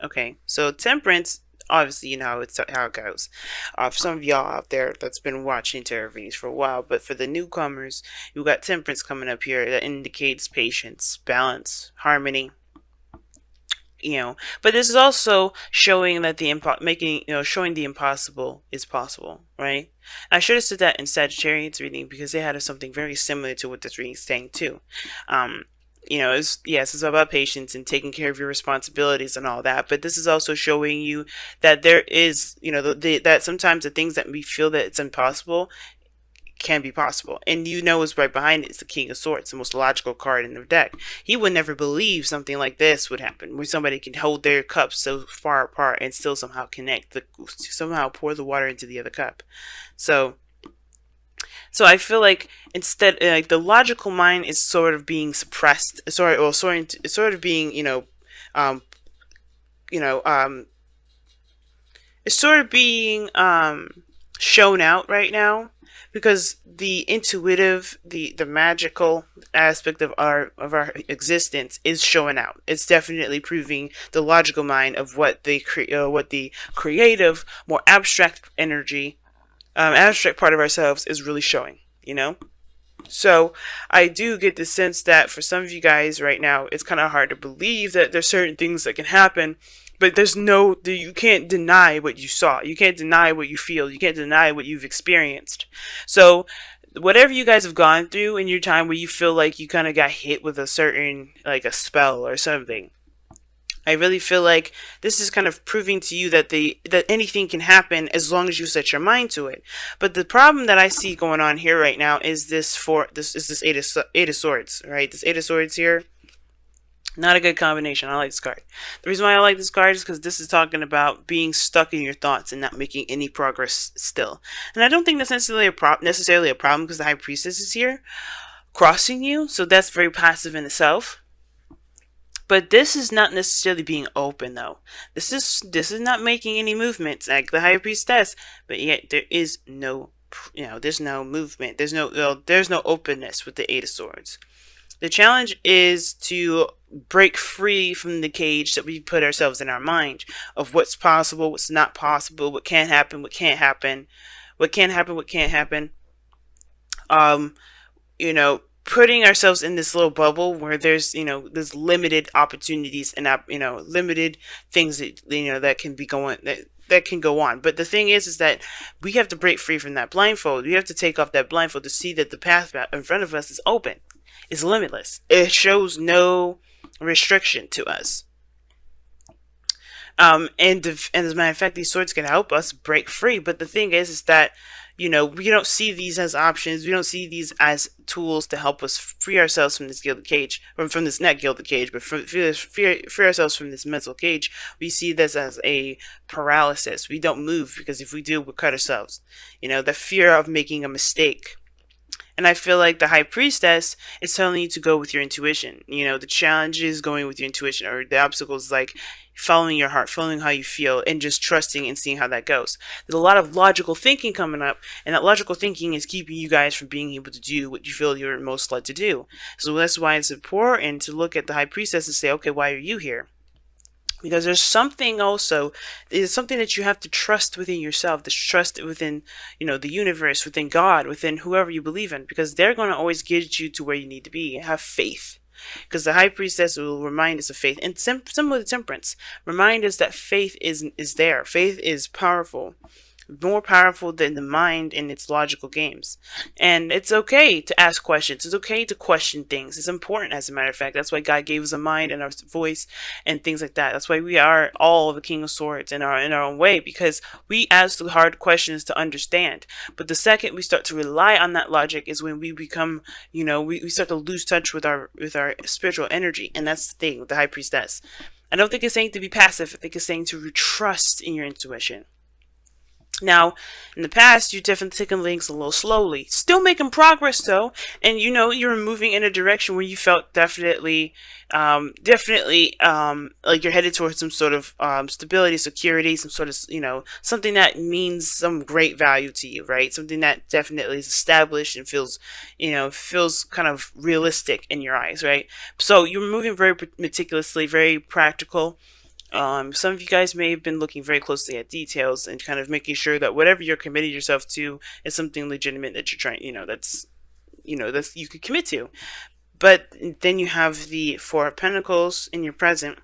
Okay, so temperance, obviously, you know how it goes. For some of y'all out there that's been watching tarot readings for a while, but for the newcomers, you got temperance coming up here that indicates patience, balance, harmony. You know, but this is also showing that showing the impossible is possible, right? I should have said that in Sagittarius reading because they had something very similar to what this reading is saying too. Um, yes, it's about patience and taking care of your responsibilities and all that. But this is also showing you that there is, that sometimes the things that we feel that it's impossible can be possible. And you know what's right behind it is the King of Swords, the most logical card in the deck. He would never believe something like this would happen, where somebody can hold their cups so far apart and still somehow somehow pour the water into the other cup. So, so I feel like instead, like the logical mind is sort of being suppressed, sort of being, um, you know, um, it's sort of being shown out right now because the intuitive, the magical aspect of our existence is showing out. It's definitely proving the logical mind of what what the creative, more abstract energy, abstract part of ourselves is really showing. You know. So I do get the sense that for some of you guys right now, it's kind of hard to believe that there's certain things that can happen, but you can't deny what you saw. You can't deny what you feel. You can't deny what you've experienced. So whatever you guys have gone through in your time where you feel like you kind of got hit with a certain, like a spell or something, I really feel like this is kind of proving to you that that anything can happen as long as you set your mind to it. But the problem that I see going on here right now is this eight of swords, right? This eight of swords here, not a good combination. I like this card. The reason why I like this card is because this is talking about being stuck in your thoughts and not making any progress still. And I don't think that's necessarily a problem because the High Priestess is here crossing you, so that's very passive in itself. But this is not necessarily being open though. This is not making any movements like the High Priestess, but yet there is no there's no movement. There's no openness with the Eight of Swords. The challenge is to break free from the cage that we put ourselves in our mind of what's possible, what's not possible, what can happen, what can't happen, what can happen, what can't happen. Um, Putting ourselves in this little bubble where there's limited opportunities and limited things that can be going that can go on. But the thing is that we have to break free from that blindfold. We have to take off that blindfold to see that the path in front of us is open. It's limitless. It shows no restriction to us. And as a matter of fact, these swords can help us break free. But the thing is that we don't see these as options. We don't see these as tools to help us free ourselves from this gilded cage, or from this not gilded cage, but free ourselves from this mental cage. We see this as a paralysis. We don't move because if we do, we'll cut ourselves. The fear of making a mistake. And I feel like the High Priestess is telling you to go with your intuition. The challenge is going with your intuition, or the obstacle is like following your heart, following how you feel, and just trusting and seeing how that goes. There's a lot of logical thinking coming up, and that logical thinking is keeping you guys from being able to do what you feel you're most led to do. So that's why it's important to look at the High Priestess and say, okay, why are you here? Because there's something that you have to trust within yourself, this trust within, the universe, within God, within whoever you believe in, because they're going to always get you to where you need to be. Have faith. Because the High Priestess will remind us of faith. And similar to Temperance, remind us that faith is there. Faith is powerful. More powerful than the mind and its logical games. And it's okay to ask questions. It's okay to question things. It's important, as a matter of fact. That's why God gave us a mind and our voice and things like that. That's why we are all the King of Swords in our own way, because we ask the hard questions to understand. But the second we start to rely on that logic is when we become, we start to lose touch with our spiritual energy. And that's the thing with the High Priestess. I don't think it's saying to be passive. I think it's saying to trust in your intuition. Now, in the past, you've definitely taken things a little slowly. Still making progress, though. And, you're moving in a direction where you felt definitely, like you're headed towards some sort of stability, security, some sort of, something that means some great value to you, right? Something that definitely is established and feels kind of realistic in your eyes, right? So you're moving very meticulously, very practical. Some of you guys may have been looking very closely at details and kind of making sure that whatever you're committing yourself to is something legitimate that you're trying, that's you could commit to. But then you have the Four of Pentacles in your present,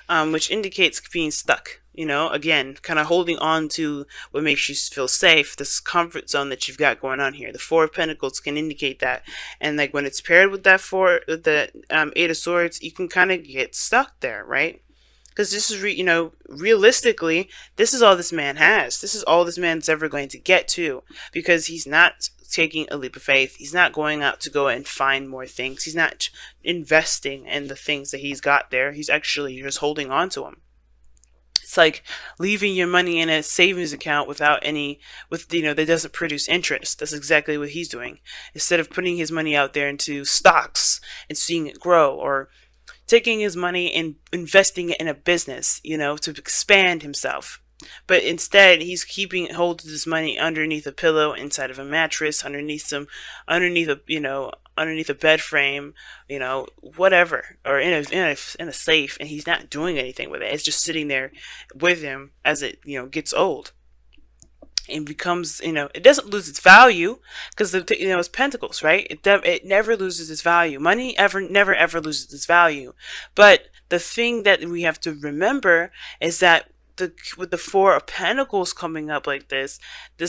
which indicates being stuck. Again, kind of holding on to what makes you feel safe, this comfort zone that you've got going on here. The Four of Pentacles can indicate that, and like when it's paired with the Eight of Swords, you can kind of get stuck there, right? Because this is, realistically, this is all this man has. This is all this man's ever going to get to, because he's not taking a leap of faith. He's not going out to go and find more things. He's not investing in the things that he's got there. He's actually just holding on to them. It's like leaving your money in a savings account that doesn't produce interest. That's exactly what he's doing. Instead of putting his money out there into stocks and seeing it grow, or taking his money and investing it in a business, to expand himself. But instead, he's keeping hold of this money underneath a pillow, inside of a mattress, underneath a bed frame, whatever, or in a safe, and he's not doing anything with it. It's just sitting there with him as it gets old. It becomes, it doesn't lose its value, because it's pentacles, right? It never loses its value. Money never ever loses its value. But the thing that we have to remember is that with the Four of Pentacles coming up like this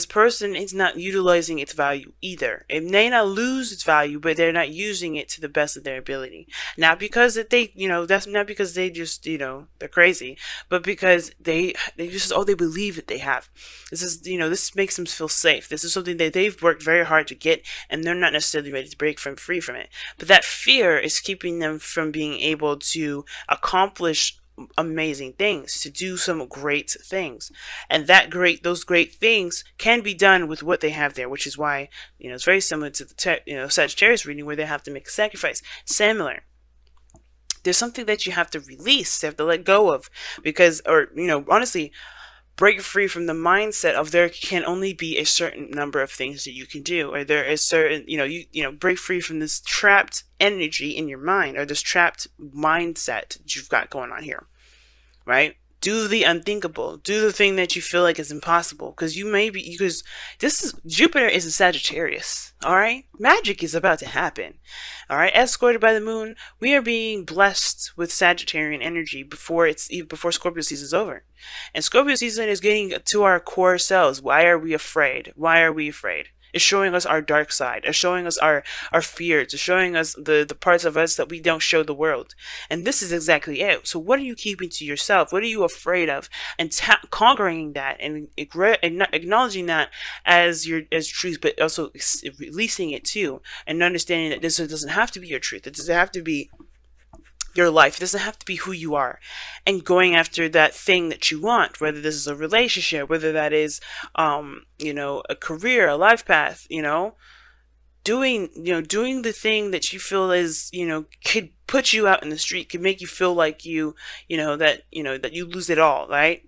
person is not utilizing its value either. It may not lose its value, but they're not using it to the best of their ability. Not because that's not because they just, they're crazy, but because they believe that they have. This makes them feel safe. This is something that they've worked very hard to get, and they're not necessarily ready to break free from it. But that fear is keeping them from being able to accomplish amazing things, to do some great things, and those great things can be done with what they have there, which is why it's very similar to the Sagittarius reading, where they have to make a sacrifice. Similar, there's something that you have to release, you have to let go of, because, or honestly, break free from the mindset of there can only be a certain number of things that you can do, or there is certain, break free from this trapped energy in your mind, or this trapped mindset that you've got going on here, right? Do the unthinkable. Do the thing that you feel like is impossible, because Jupiter is a Sagittarius, all right? Magic is about to happen, all right? Escorted by the moon, we are being blessed with Sagittarian energy before Scorpio season is over. And Scorpio season is getting to our core selves. Why are we afraid? Why are we afraid? It's showing us our dark side. It's showing us our fears. It's showing us the parts of us that we don't show the world. And this is exactly it. So what are you keeping to yourself? What are you afraid of? And conquering that, and acknowledging that as truth, but also releasing it too, and understanding that this doesn't have to be your truth. It doesn't have to be your life. It doesn't have to be who you are, and going after that thing that you want, whether this is a relationship, whether that is a career, a life path, doing the thing that you feel is could put you out in the street, could make you feel like that you lose it all, right?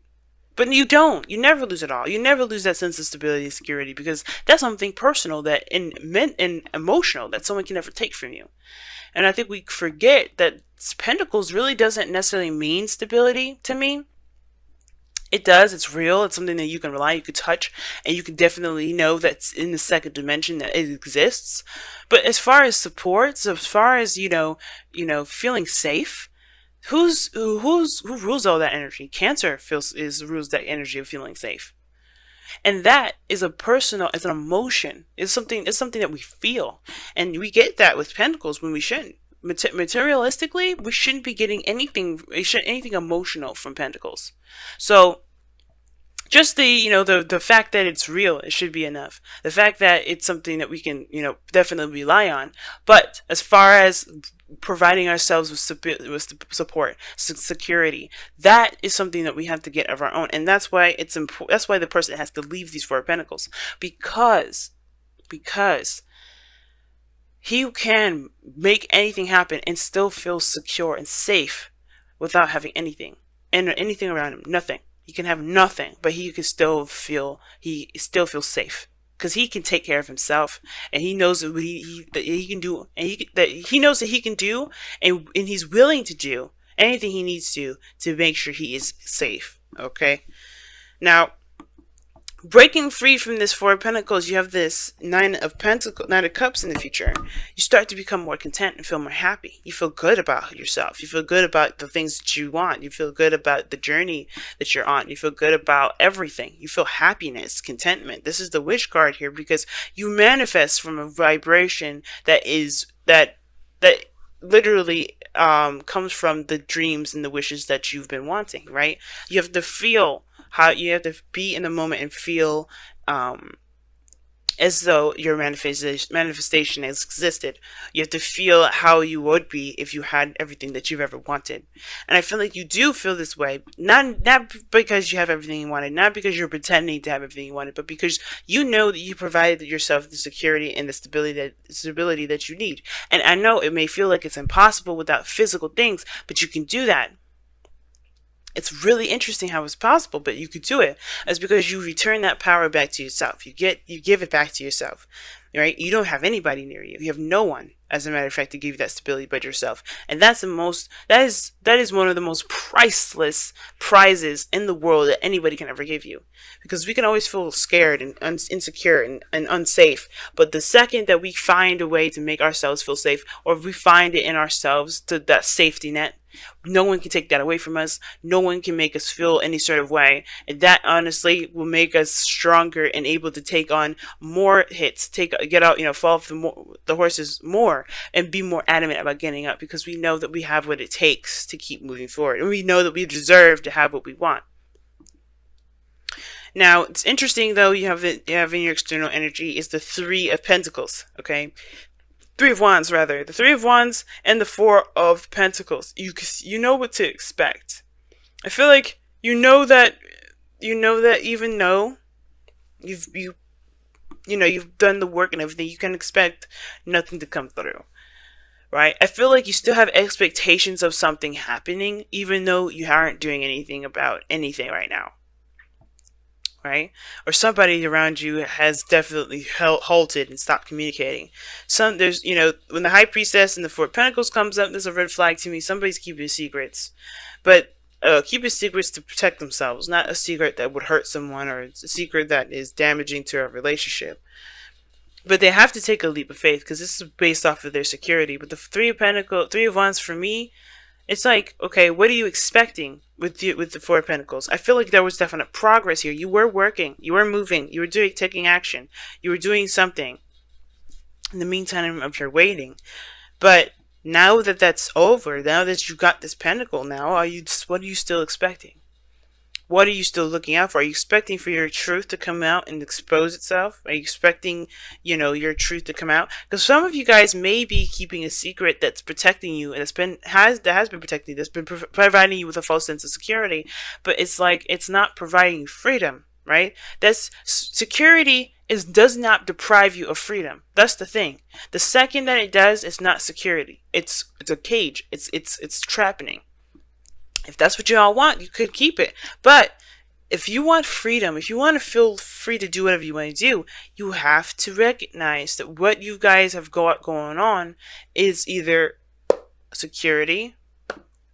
But you don't. You never lose it all. You never lose that sense of stability and security, because that's something personal and emotional that someone can never take from you. And I think we forget that Pentacles really doesn't necessarily mean stability to me. It does. It's real. It's something that you can rely on, you can touch, and you can definitely know that's in the second dimension, that it exists. But as far as support, so as far as feeling safe, who rules all that energy? Cancer rules that energy of feeling safe. And that is it's an emotion. It's something that we feel. And we get that with Pentacles when we shouldn't. Materialistically, we shouldn't be getting anything emotional from Pentacles. So just the fact that it's real, it should be enough. The fact that it's something that we can, definitely rely on. But as far as providing ourselves with support, security, that is something that we have to get of our own. And that's why it's important. That's why the person has to leave these Four of Pentacles, because he can make anything happen and still feel secure and safe without having anything around him. Nothing. He can have nothing, but he still feels safe, because he can take care of himself, and he knows what he can do, and he knows that he can do, and he's willing to do, anything he needs to make sure he is safe. Okay. Now, breaking free from this Four of Pentacles, you have this Nine of Cups in the future. You start to become more content and feel more happy. You feel good about yourself. You feel good about the things that you want. You feel good about the journey that you're on. You feel good about everything. You feel happiness, contentment. This is the Wish card here, because you manifest from a vibration that literally comes from the dreams and the wishes that you've been wanting, right? You have to feel how, you have to be in the moment and feel as though your manifestation has existed. You have to feel how you would be if you had everything that you've ever wanted. And I feel like you do feel this way, not because you have everything you wanted, not because you're pretending to have everything you wanted, but because you know that you provided yourself the security and the stability that you need. And I know it may feel like it's impossible without physical things, but you can do that. It's really interesting how it's possible, but you could do it. It's because you return that power back to yourself. You give it back to yourself, right? You don't have anybody near you. You have no one, as a matter of fact, to give you that stability but yourself. And that's that is one of the most priceless prizes in the world that anybody can ever give you. Because we can always feel scared and insecure and unsafe. But the second that we find a way to make ourselves feel safe, or if we find it in ourselves, to that safety net, no one can take that away from us. No one can make us feel any sort of way. And that honestly will make us stronger and able to take on more hits, get out, fall off the horses more, and be more adamant about getting up, because we know that we have what it takes to keep moving forward. And we know that we deserve to have what we want. Now, it's interesting though, you have in your external energy is the Three of Pentacles, okay? Three of Wands, rather. The Three of Wands and the Four of Pentacles. You know what to expect. I feel like you know that even though you've done the work and everything, you can expect nothing to come through. Right? I feel like you still have expectations of something happening, even though you aren't doing anything about anything right now. Right? Or somebody around you has definitely halted and stopped communicating. There's, when the High Priestess and the Four of Pentacles comes up, there's a red flag to me. Somebody's keeping secrets. But keeping secrets to protect themselves, not a secret that would hurt someone, or it's a secret that is damaging to a relationship. But they have to take a leap of faith, because this is based off of their security. But the Three of Wands for me, it's like, okay, what are you expecting with the Four of Pentacles? I feel like there was definite progress here. You were working, you were moving, you were taking action, you were doing something in the meantime of your waiting. But now that that's over, now that you got this pentacle, now what are you still expecting? What are you still looking out for? Are you expecting for your truth to come out and expose itself? Are you expecting, your truth to come out? Because some of you guys may be keeping a secret that's protecting you, and that has been protecting you, that's been providing you with a false sense of security. But it's like, it's not providing you freedom, right? That's security does not deprive you of freedom. That's the thing. The second that it does, it's not security. It's a cage. It's trapping. If that's what you all want, you could keep it. But if you want freedom, if you want to feel free to do whatever you want to do, you have to recognize that what you guys have got going on is either security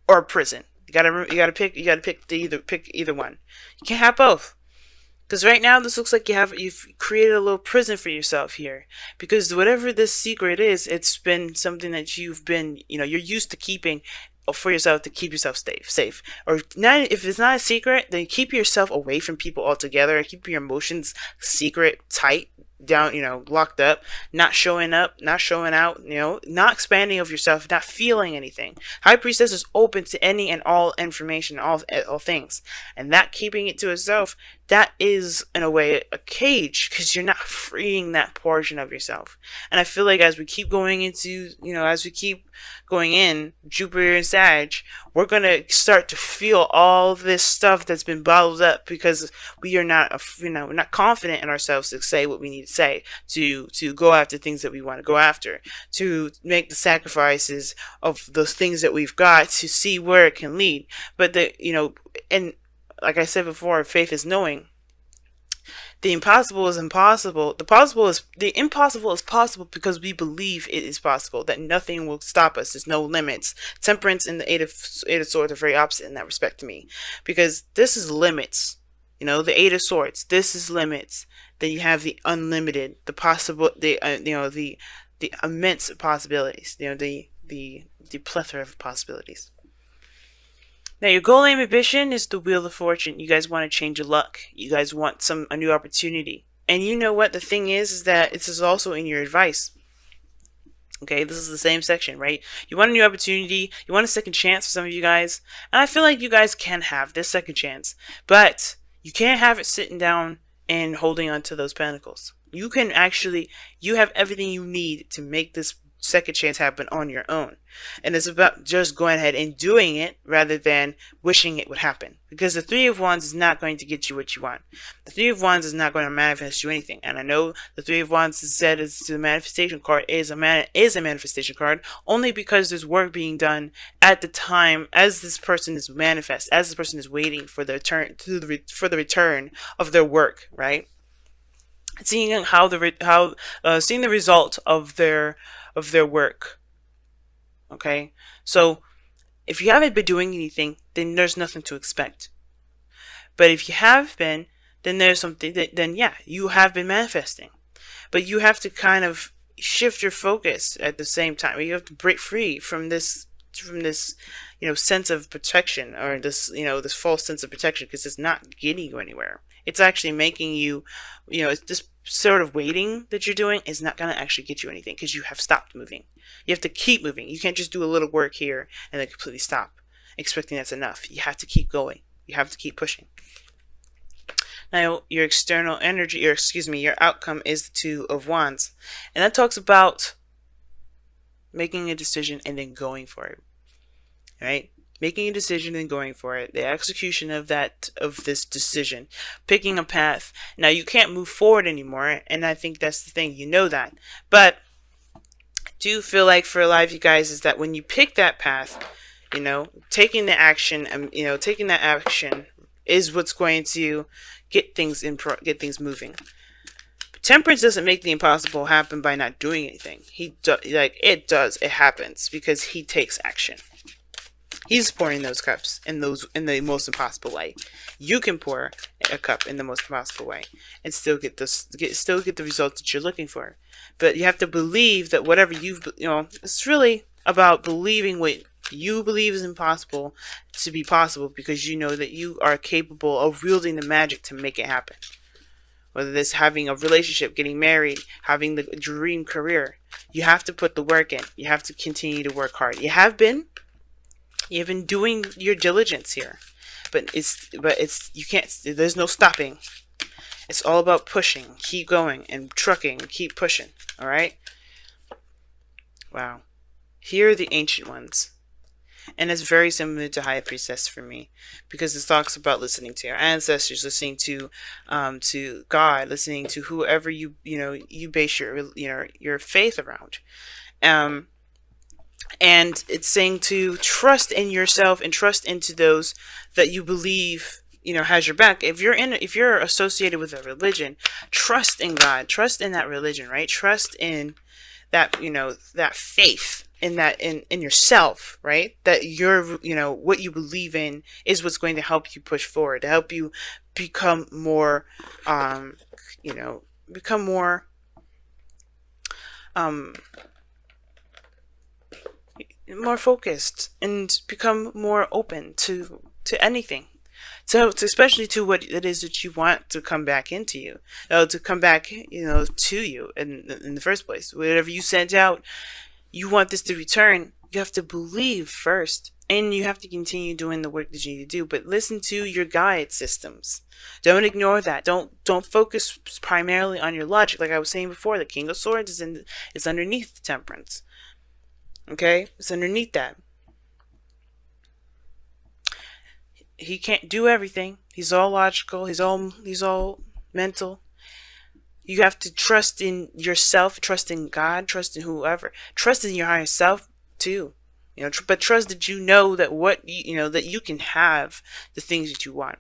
or prison. You gotta pick either one. You can't have both. Because right now, this looks like you've created a little prison for yourself here. Because whatever this secret is, it's been something that you've been, you're used to keeping for yourself, to keep yourself safe. Or not, if it's not a secret, then keep yourself away from people altogether. Keep your emotions secret, tight, down, locked up, not showing up, not showing out, not expanding of yourself, not feeling anything. High Priestess is open to any and all information, all things. And that keeping it to itself, that is, in a way, a cage, because you're not freeing that portion of yourself. And I feel like as we keep going into, as we keep going in, Jupiter and Sag, we're going to start to feel all this stuff that's been bottled up, because we are not, we're not confident in ourselves to say what we need to say, to go after things that we want to go after, to make the sacrifices of those things that we've got, to see where it can lead. But and like I said before, faith is knowing. The impossible is impossible. The impossible is possible because we believe it is possible, that nothing will stop us. There's no limits. Temperance and the eight of swords are very opposite in that respect to me, because this is limits. You know, the eight of swords. This is limits. Then you have the unlimited, the possible, the immense possibilities. You know, the plethora of possibilities. Now, your goal and ambition is the wheel of fortune. You guys want to change your luck. You guys want a new opportunity. And you know what the thing is that this is also in your advice. Okay, this is the same section, right? You want a new opportunity. You want a second chance for some of you guys. And I feel like you guys can have this second chance. But you can't have it sitting down and holding on to those pentacles. You have everything you need to make this second chance happen on your own. And it's about just going ahead and doing it rather than wishing it would happen. Because the Three of Wands is not going to get you what you want. The Three of Wands is not going to manifest you anything. And I know the Three of Wands is said as the manifestation card is a manifestation card only because there's work being done at the time as this person is as this person is waiting for the return of their work, right? Seeing seeing the result of their work. Okay, so if you haven't been doing anything, then there's nothing to expect. But if you have been, then there's something then yeah, you have been manifesting. But you have to kind of shift your focus at the same time. You have to break free from this sense of protection, or this false sense of protection, because it's not getting you anywhere. It's actually making you, it's this sort of waiting that you're doing is not going to actually get you anything, because you have stopped moving. You have to keep moving. You can't just do a little work here and then completely stop, expecting that's enough. You have to keep going. You have to keep pushing. Now, your external energy, your outcome is the Two of Wands. And that talks about making a decision and then going for it. Right? Making a decision and going for it. The execution of this decision. Picking a path. Now, you can't move forward anymore, and I think that's the thing. You know that. But I do feel like for a lot of you guys is that when you pick that path, taking the action, taking that action is what's going to get things moving. But Temperance doesn't make the impossible happen by not doing anything. It happens because he takes action. He's pouring those cups in the most impossible way. You can pour a cup in the most impossible way and still get the results that you're looking for. But you have to believe that whatever it's really about believing what you believe is impossible to be possible, because you know that you are capable of wielding the magic to make it happen. Whether it's having a relationship, getting married, having the dream career, you have to put the work in. You have to continue to work hard. You've been doing your diligence here, but you can't. There's no stopping. It's all about pushing, keep going, and trucking, keep pushing. All right. Wow. Here are the Ancient Ones. And it's very similar to High Priestess for me, because it talks about listening to your ancestors, listening to God, listening to whoever you base your faith around. And it's saying to trust in yourself and trust into those that you believe has your back. If you're associated with a religion, trust in God, trust in that religion, right? Trust in that that faith in yourself, right? That what you believe in is what's going to help you push forward, to help you become more more focused and become more open to anything. So especially to what it is that you want to come back into you, to come back, to you in the first place. Whatever you sent out, you want this to return. You have to believe first, and you have to continue doing the work that you need to do. But listen to your guide systems. Don't ignore that. Don't focus primarily on your logic. Like I was saying before, the King of Swords is underneath the Temperance. Okay, it's underneath that. He can't do everything. He's all logical. He's all mental. You have to trust in yourself, trust in God, trust in whoever, trust in your higher self too. But trust that that you can have the things that you want.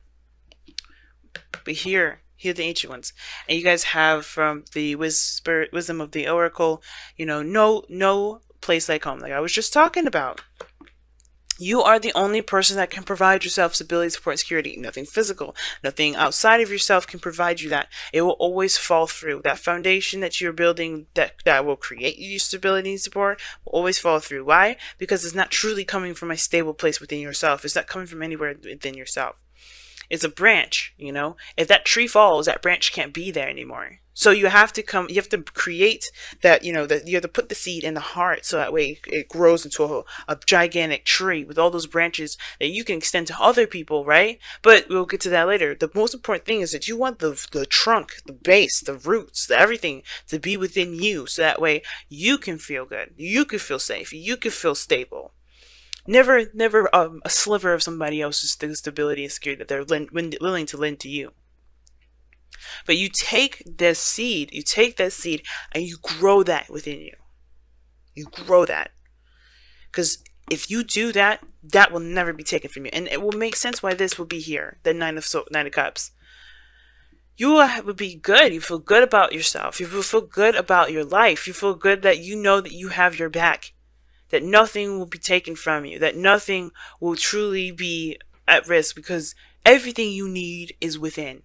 But here Hear the ancient ones. And you guys have from the wisdom of the oracle, no place like home. Like I was just talking about. You are the only person that can provide yourself stability, support, and security. Nothing physical, nothing outside of yourself can provide you that. It will always fall through. That foundation that you're building that will create you stability and support will always fall through. Why? Because it's not truly coming from a stable place within yourself. It's not coming from anywhere within yourself. It's a branch, If that tree falls, that branch can't be there anymore. So you have to create that, that you have to put the seed in the heart so that way it grows into a gigantic tree with all those branches that you can extend to other people, right? But we'll get to that later. The most important thing is that you want the trunk, the base, the roots, everything to be within you so that way you can feel good. You can feel safe. You can feel stable. Never a sliver of somebody else's stability and security that they're willing to lend to you. But you take that seed and you grow that within you. You grow that. Because if you do that, that will never be taken from you. And it will make sense why this will be here, the Nine of Cups. You will be good. You feel good about yourself. You will feel good about your life. You feel good that you know that you have your back. That nothing will be taken from you, that nothing will truly be at risk because everything you need is within.